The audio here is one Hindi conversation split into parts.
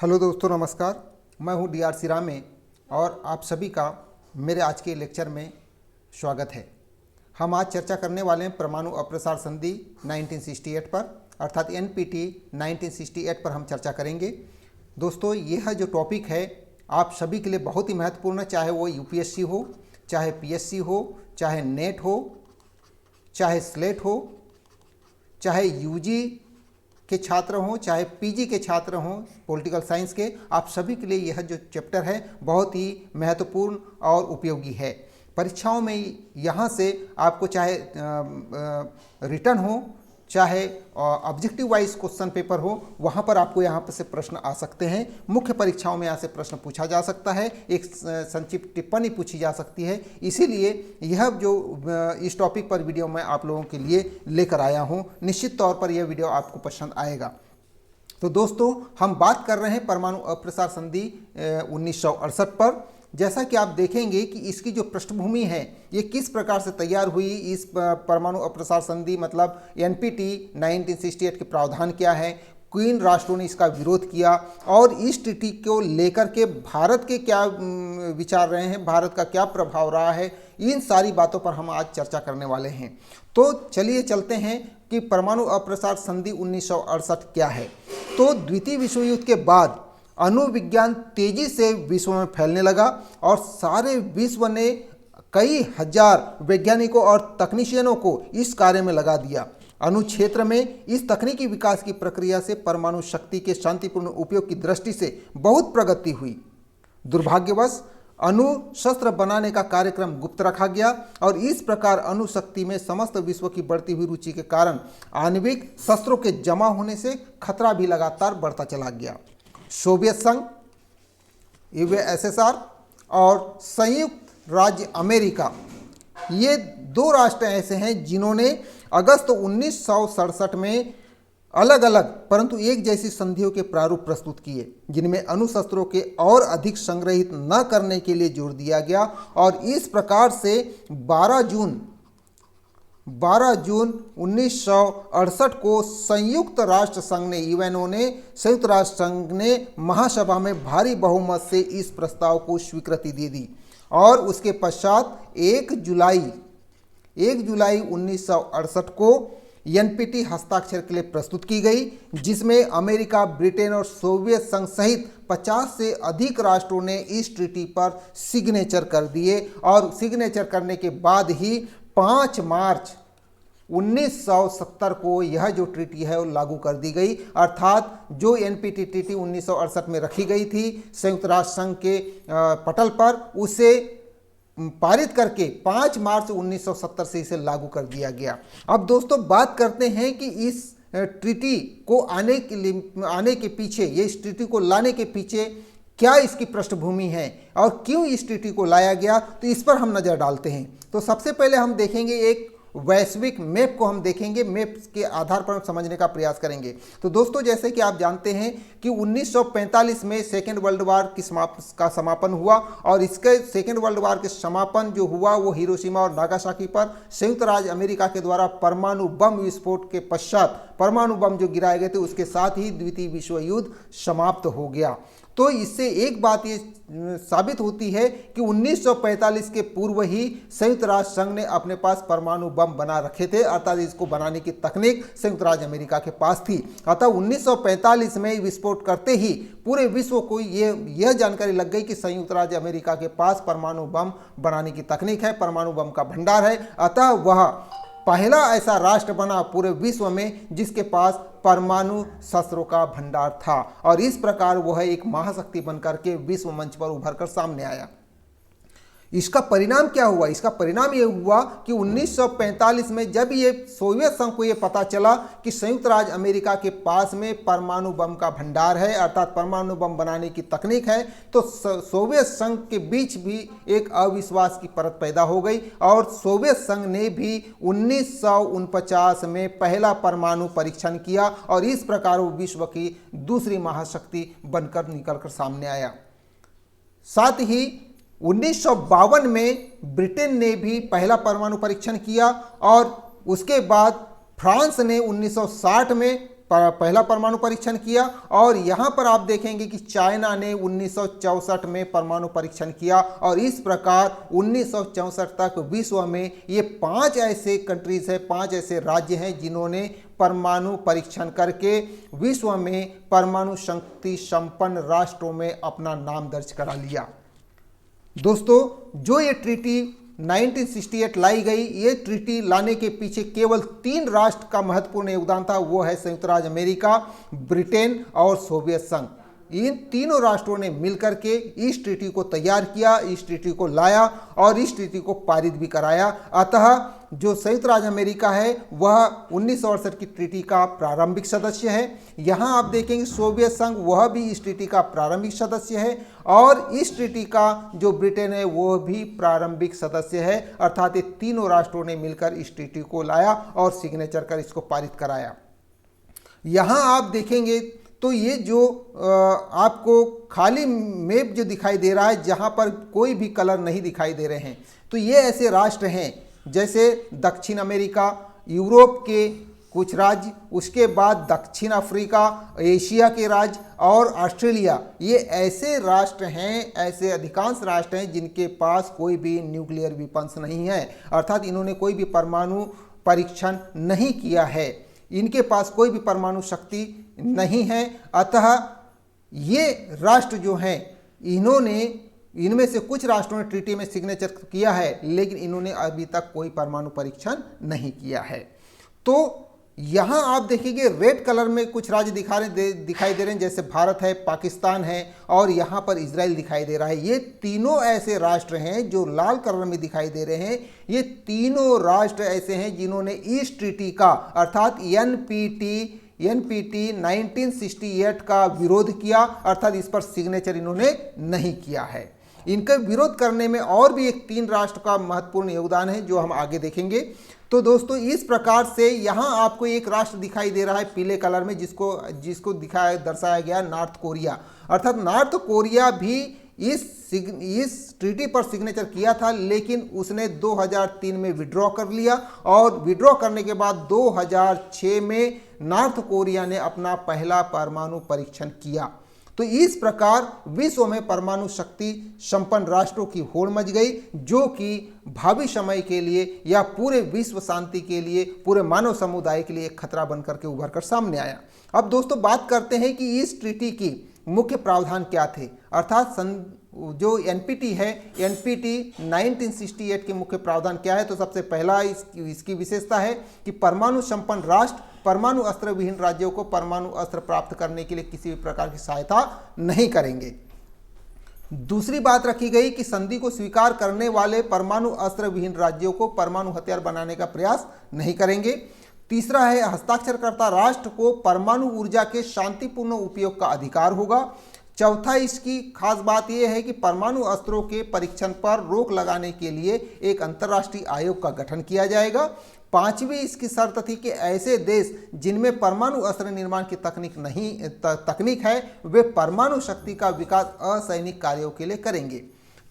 हेलो दोस्तों, नमस्कार। मैं हूं डी आर सिरामे और आप सभी का मेरे आज के लेक्चर में स्वागत है। हम आज चर्चा करने वाले हैं परमाणु अप्रसार संधि 1968 पर, अर्थात एनपीटी 1968 पर हम चर्चा करेंगे। दोस्तों, यह जो टॉपिक है आप सभी के लिए बहुत ही महत्वपूर्ण है, चाहे वो यूपीएससी हो, चाहे पीएससी हो, चाहे नेट हो, चाहे स्लेट हो, चाहे यूजी के छात्र हों, चाहे पीजी के छात्र हों, पॉलिटिकल साइंस के, आप सभी के लिए यह जो चैप्टर है बहुत ही महत्वपूर्ण और उपयोगी है। परीक्षाओं में यहाँ से आपको चाहे रिटर्न हो, चाहे ऑब्जेक्टिव वाइज क्वेश्चन पेपर हो, वहाँ पर आपको यहाँ पर से प्रश्न आ सकते हैं। मुख्य परीक्षाओं में यहाँ से प्रश्न पूछा जा सकता है, एक संक्षिप्त टिप्पणी पूछी जा सकती है। इसीलिए यह जो इस टॉपिक पर वीडियो मैं आप लोगों के लिए लेकर आया हूँ, निश्चित तौर पर यह वीडियो आपको पसंद आएगा। तो दोस्तों, हम बात कर रहे हैं परमाणु अप्रसार संधि 1968 पर। जैसा कि आप देखेंगे कि इसकी जो पृष्ठभूमि है ये किस प्रकार से तैयार हुई, इस परमाणु अप्रसार संधि मतलब एनपीटी 1968 के प्रावधान क्या है, किन राष्ट्रों ने इसका विरोध किया और इस ट्रीटी को लेकर के भारत के क्या विचार रहे हैं, भारत का क्या प्रभाव रहा है, इन सारी बातों पर हम आज चर्चा करने वाले हैं। तो चलिए चलते हैं कि परमाणु अप्रसार संधि 1968 क्या है। तो द्वितीय विश्व युद्ध के बाद अणुविज्ञान तेजी से विश्व में फैलने लगा और सारे विश्व ने कई हजार वैज्ञानिकों और तकनीशियनों को इस कार्य में लगा दिया। अणु क्षेत्र में इस तकनीकी विकास की प्रक्रिया से परमाणु शक्ति के शांतिपूर्ण उपयोग की दृष्टि से बहुत प्रगति हुई। दुर्भाग्यवश अणु शस्त्र बनाने का कार्यक्रम गुप्त रखा गया और इस प्रकार अणु शक्ति में समस्त विश्व की बढ़ती हुई रुचि के कारण आणविक शस्त्रों के जमा होने से खतरा भी लगातार बढ़ता चला गया। सोवियत संघ, यूएसएसआर और संयुक्त राज्य अमेरिका, ये दो राष्ट्र ऐसे हैं जिन्होंने अगस्त 1967 में अलग अलग परंतु एक जैसी संधियों के प्रारूप प्रस्तुत किए, जिनमें अणुशस्त्रों के और अधिक संग्रहित न करने के लिए जोर दिया गया। और इस प्रकार से 12 जून 1968 को संयुक्त राष्ट्र संघ ने, यूएनओ ने, संयुक्त राष्ट्र संघ ने महासभा में भारी बहुमत से इस प्रस्ताव को स्वीकृति दे दी। और उसके पश्चात 1 जुलाई 1968 को एनपीटी हस्ताक्षर के लिए प्रस्तुत की गई, जिसमें अमेरिका, ब्रिटेन और सोवियत संघ सहित 50 से अधिक राष्ट्रों ने इस ट्रीटी पर सिग्नेचर कर दिए। और सिग्नेचर करने के बाद ही 5 मार्च 1970 को यह जो ट्रीटी है वो लागू कर दी गई। अर्थात जो एनपीटी ट्रीटी 1968 में रखी गई थी संयुक्त राष्ट्र संघ के पटल पर, उसे पारित करके 5 मार्च 1970 से इसे लागू कर दिया गया। अब दोस्तों, बात करते हैं कि इस ट्रीटी को आने के पीछे, ये इस ट्रीटी को लाने के पीछे क्या इसकी पृष्ठभूमि है और क्यों इस ट्रीटी को लाया गया, तो इस पर हम नज़र डालते हैं। तो सबसे पहले हम देखेंगे एक वैश्विक मैप को, हम देखेंगे, मैप के आधार पर हम समझने का प्रयास करेंगे। तो दोस्तों, जैसे कि आप जानते हैं कि 1945 में सेकेंड वर्ल्ड वार का समापन हुआ और इसके सेकेंड वर्ल्ड वार के समापन जो हुआ वो हिरोशिमा और नागासाकी पर संयुक्त राज्य अमेरिका के द्वारा परमाणु बम विस्फोट के पश्चात परमाणु बम जो गिराए गए थे, उसके साथ ही द्वितीय विश्व युद्ध समाप्त हो गया। तो इससे एक बात ये साबित होती है कि 1945 के पूर्व ही संयुक्त राष्ट्र संघ ने अपने पास परमाणु बम बना रखे थे, अर्थात इसको बनाने की तकनीक संयुक्त राज्य अमेरिका के पास थी। अतः 1945 में विस्फोट करते ही पूरे विश्व को यह जानकारी लग गई कि संयुक्त राज्य अमेरिका के पास परमाणु बम बनाने की तकनीक है, परमाणु बम का भंडार है। अतः वह पहला ऐसा राष्ट्र बना पूरे विश्व में जिसके पास परमाणु शस्त्रों का भंडार था और इस प्रकार वह एक महाशक्ति बनकर के विश्व मंच पर उभर कर सामने आया। इसका परिणाम क्या हुआ? इसका परिणाम ये हुआ कि 1945 में जब ये सोवियत संघ को ये पता चला कि संयुक्त राज्य अमेरिका के पास में परमाणु बम का भंडार है, अर्थात परमाणु बम बनाने की तकनीक है, तो सोवियत संघ के बीच भी एक अविश्वास की परत पैदा हो गई और सोवियत संघ ने भी 1949 में पहला परमाणु परीक्षण किया और इस प्रकार वो विश्व की दूसरी महाशक्ति बनकर निकलकर सामने आया। साथ ही 1952 में ब्रिटेन ने भी पहला परमाणु परीक्षण किया और उसके बाद फ्रांस ने 1960 में पहला परमाणु परीक्षण किया। और यहाँ पर आप देखेंगे कि चाइना ने 1964 में परमाणु परीक्षण किया और इस प्रकार 1964 तक विश्व में ये 5 ऐसे कंट्रीज है, 5 ऐसे राज्य हैं जिन्होंने परमाणु परीक्षण करके विश्व में परमाणु शक्ति संपन्न राष्ट्रों में अपना नाम दर्ज करा लिया। दोस्तों, जो ये ट्रीटी 1968 लाई गई, ये ट्रीटी लाने के पीछे केवल 3 राष्ट्र का महत्वपूर्ण योगदान था। वो है संयुक्त राज्य अमेरिका, ब्रिटेन और सोवियत संघ। इन तीनों राष्ट्रों ने मिलकर के इस ट्रीटी को तैयार किया, इस ट्रीटी को लाया और इस ट्रीटी को पारित भी कराया। अतः जो संयुक्त राज्य अमेरिका है वह 1968 की ट्रीटी का प्रारंभिक सदस्य है। यहाँ आप देखेंगे सोवियत संघ वह भी इस ट्रीटी का प्रारंभिक सदस्य है और इस ट्रीटी का जो ब्रिटेन है वह भी प्रारंभिक सदस्य है। अर्थात ये तीनों राष्ट्रों ने मिलकर इस ट्रीटी को लाया और सिग्नेचर कर इसको पारित कराया। यहाँ आप देखेंगे तो ये जो आपको खाली मैप जो दिखाई दे रहा है, जहाँ पर कोई भी कलर नहीं दिखाई दे रहे हैं, तो ये ऐसे राष्ट्र हैं जैसे दक्षिण अमेरिका, यूरोप के कुछ राज्य, उसके बाद दक्षिण अफ्रीका, एशिया के राज्य और ऑस्ट्रेलिया। ये ऐसे राष्ट्र हैं, ऐसे अधिकांश राष्ट्र हैं जिनके पास कोई भी न्यूक्लियर वेपन्स नहीं है, अर्थात इन्होंने कोई भी परमाणु परीक्षण नहीं किया है, इनके पास कोई भी परमाणु शक्ति नहीं है। अतः ये राष्ट्र जो हैं, इनमें से कुछ राष्ट्रों ने ट्रीटी में सिग्नेचर किया है, लेकिन इन्होंने अभी तक कोई परमाणु परीक्षण नहीं किया है। तो यहाँ आप देखेंगे रेड कलर में कुछ राज्य दिखाई दे रहे हैं, जैसे भारत है, पाकिस्तान है और यहाँ पर इजराइल दिखाई दे रहा है। ये तीनों ऐसे राष्ट्र हैं जो लाल कलर में दिखाई दे रहे हैं। ये तीनों राष्ट्र ऐसे हैं जिन्होंने इस ट्रीटी का अर्थात एनपीटी 1968 का विरोध किया, अर्थात इस पर सिग्नेचर इन्होंने नहीं किया है। इनका विरोध करने में और भी एक 3 राष्ट्र का महत्वपूर्ण योगदान है जो हम आगे देखेंगे। तो दोस्तों, इस प्रकार से यहाँ आपको एक राष्ट्र दिखाई दे रहा है पीले कलर में, जिसको दर्शाया गया नॉर्थ कोरिया। अर्थात नॉर्थ कोरिया भी इस ट्रीटी पर सिग्नेचर किया था, लेकिन उसने 2003 में विड्रॉ कर लिया और विड्रॉ करने के बाद 2006 में नॉर्थ कोरिया ने अपना पहला परमाणु परीक्षण किया। तो इस प्रकार विश्व में परमाणु शक्ति संपन्न राष्ट्रों की होड़ मच गई, जो कि भावी समय के लिए या पूरे विश्व शांति के लिए, पूरे मानव समुदाय के लिए एक खतरा बनकर के उभर कर सामने आया। अब दोस्तों, बात करते हैं कि इस ट्रीटी की मुख्य प्रावधान क्या थे। अर्थात जो एनपीटी है, एनपीटी 1968 के मुख्य प्रावधान क्या है। तो सबसे पहला इसकी विशेषता है कि परमाणु संपन्न राष्ट्र परमाणु अस्त्र विहीन राज्यों को परमाणु अस्त्र प्राप्त करने के लिए किसी भी प्रकार की सहायता नहीं करेंगे। दूसरी बात रखी गई कि संधि को स्वीकार करने वाले परमाणु अस्त्र विहीन राज्यों को परमाणु हथियार बनाने का प्रयास नहीं करेंगे। तीसरा है, हस्ताक्षरकर्ता राष्ट्र को परमाणु ऊर्जा के शांतिपूर्ण उपयोग का अधिकार होगा। चौथा, इसकी खास बात यह है कि परमाणु अस्त्रों के परीक्षण पर रोक लगाने के लिए एक अंतर्राष्ट्रीय आयोग का गठन किया जाएगा। पांचवी इसकी शर्त थी कि ऐसे देश जिनमें परमाणु अस्त्र निर्माण की तकनीक है, वे परमाणु शक्ति का विकास असैनिक कार्यों के लिए करेंगे।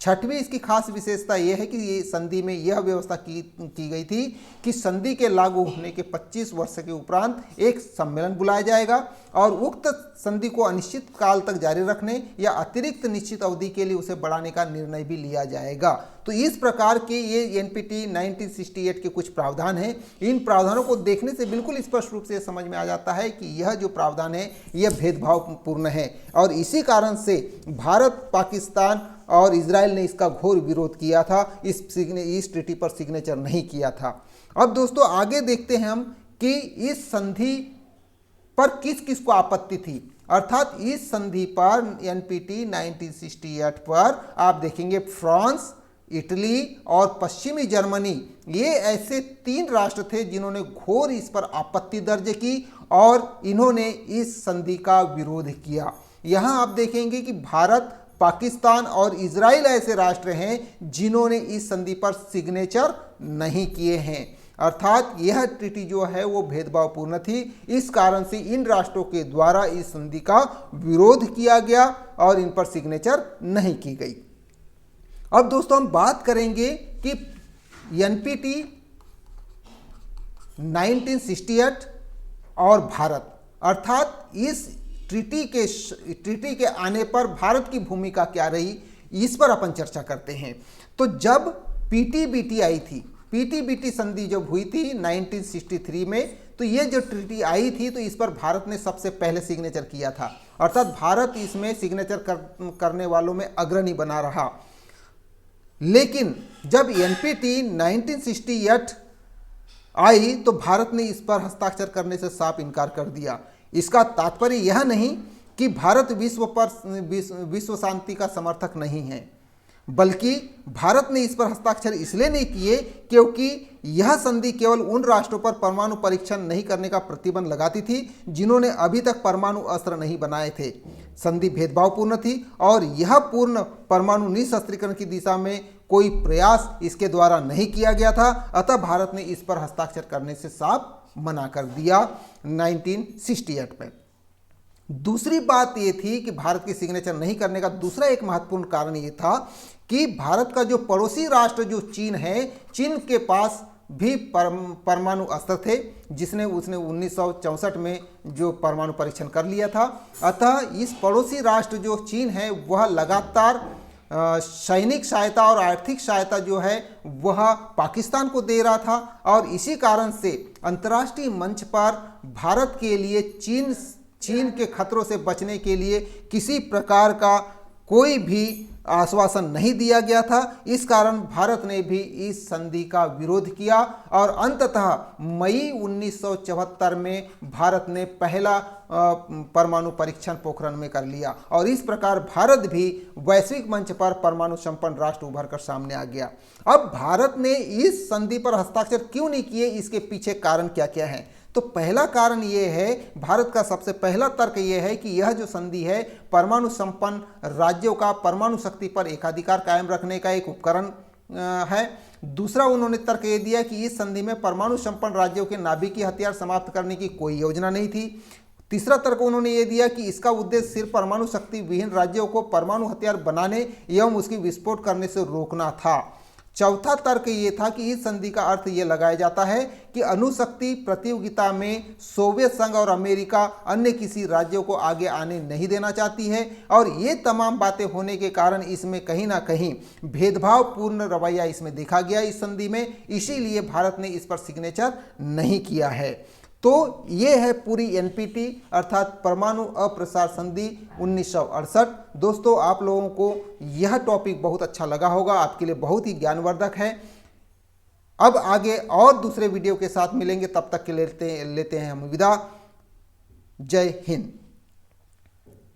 छठवीं इसकी खास विशेषता यह है कि ये संधि में यह व्यवस्था की गई थी कि संधि के लागू होने के 25 वर्ष के उपरांत एक सम्मेलन बुलाया जाएगा और उक्त संधि को अनिश्चित काल तक जारी रखने या अतिरिक्त निश्चित अवधि के लिए उसे बढ़ाने का निर्णय भी लिया जाएगा। तो इस प्रकार के ये एनपीटी 1968 के कुछ प्रावधान हैं। इन प्रावधानों को देखने से बिल्कुल स्पष्ट रूप से समझ में आ जाता है कि यह जो प्रावधान है यह भेदभावपूर्ण है और इसी कारण से भारत, पाकिस्तान और इजराइल ने इसका घोर विरोध किया था, इस ट्रीटी पर सिग्नेचर नहीं किया था। अब दोस्तों, आगे देखते हैं हम कि इस संधि पर किस किस को आपत्ति थी। अर्थात इस संधि पर एनपीटी 1968 पर आप देखेंगे फ्रांस, इटली और पश्चिमी जर्मनी, ये ऐसे 3 राष्ट्र थे जिन्होंने घोर इस पर आपत्ति दर्ज की और इन्होंने इस संधि का विरोध किया। यहाँ आप देखेंगे कि भारत, पाकिस्तान और इजराइल ऐसे राष्ट्र हैं जिन्होंने इस संधि पर सिग्नेचर नहीं किए हैं। अर्थात यह ट्रीटी जो है वो भेदभावपूर्ण थी। इस कारण से इन राष्ट्रों के द्वारा इस संधि का विरोध किया गया और इन पर सिग्नेचर नहीं की गई। अब दोस्तों, हम बात करेंगे कि एनपीटी 1968 और भारत, अर्थात इस ट्रीटी के आने पर भारत की भूमिका क्या रही, इस पर अपन चर्चा करते हैं। तो जब पीटीबीटी आई थी, पीटीबीटी संधि जब हुई थी 1963 में, तो ये जो ट्रीटी आई थी तो इस पर भारत ने सबसे पहले सिग्नेचर किया था, अर्थात भारत इसमें सिग्नेचर करने वालों में अग्रणी बना रहा। लेकिन जब एनपीटी 1968 आई तो भारत ने इस पर हस्ताक्षर करने से साफ इनकार कर दिया। इसका तात्पर्य यह नहीं कि भारत विश्व शांति का समर्थक नहीं है, बल्कि भारत ने इस पर हस्ताक्षर इसलिए नहीं किए क्योंकि यह संधि केवल उन राष्ट्रों पर परमाणु परीक्षण नहीं करने का प्रतिबंध लगाती थी जिन्होंने अभी तक परमाणु अस्त्र नहीं बनाए थे। संधि भेदभावपूर्ण थी और यह पूर्ण परमाणु निशस्त्रीकरण की दिशा में कोई प्रयास इसके द्वारा नहीं किया गया था। अतः भारत ने इस पर हस्ताक्षर करने से साफ मना कर दिया 1968 में। दूसरी बात ये थी कि भारत की सिग्नेचर नहीं करने का दूसरा एक महत्वपूर्ण कारण ये था कि भारत का जो पड़ोसी राष्ट्र जो चीन है, चीन के पास भी परमाणु अस्त्र थे, उसने 1964 में जो परमाणु परीक्षण कर लिया था। अतः इस पड़ोसी राष्ट्र जो चीन है वह लगातार सैनिक सहायता और आर्थिक सहायता जो है वह पाकिस्तान को दे रहा था और इसी कारण से अंतर्राष्ट्रीय मंच पर भारत के लिए चीन के खतरों से बचने के लिए किसी प्रकार का कोई भी आश्वासन नहीं दिया गया था। इस कारण भारत ने भी इस संधि का विरोध किया और अंततः मई 1974 में भारत ने पहला परमाणु परीक्षण पोखरण में कर लिया और इस प्रकार भारत भी वैश्विक मंच पर परमाणु संपन्न राष्ट्र उभर कर सामने आ गया। अब भारत ने इस संधि पर हस्ताक्षर क्यों नहीं किए, इसके पीछे कारण क्या क्या है? तो पहला कारण ये है, भारत का सबसे पहला तर्क ये है कि यह जो संधि है परमाणु संपन्न राज्यों का परमाणु शक्ति पर एकाधिकार कायम रखने का एक उपकरण है। दूसरा उन्होंने तर्क ये दिया कि इस संधि में परमाणु संपन्न राज्यों के नाभिकीय हथियार समाप्त करने की कोई योजना नहीं थी। तीसरा तर्क उन्होंने ये दिया कि इसका उद्देश्य सिर्फ परमाणु शक्ति विहीन राज्यों को परमाणु हथियार बनाने एवं उसकी विस्फोट करने से रोकना था। चौथा तर्क ये था कि इस संधि का अर्थ ये लगाया जाता है कि अणुशक्ति प्रतियोगिता में सोवियत संघ और अमेरिका अन्य किसी राज्यों को आगे आने नहीं देना चाहती है और ये तमाम बातें होने के कारण इसमें कहीं ना कहीं भेदभावपूर्ण रवैया इसमें देखा गया इस संधि में, इसीलिए भारत ने इस पर सिग्नेचर नहीं किया है। तो ये है पूरी एनपीटी अर्थात परमाणु अप्रसार संधि 1968। दोस्तों, आप लोगों को यह टॉपिक बहुत अच्छा लगा होगा, आपके लिए बहुत ही ज्ञानवर्धक है। अब आगे और दूसरे वीडियो के साथ मिलेंगे, तब तक के लेते हैं हम विदा। जय हिंद।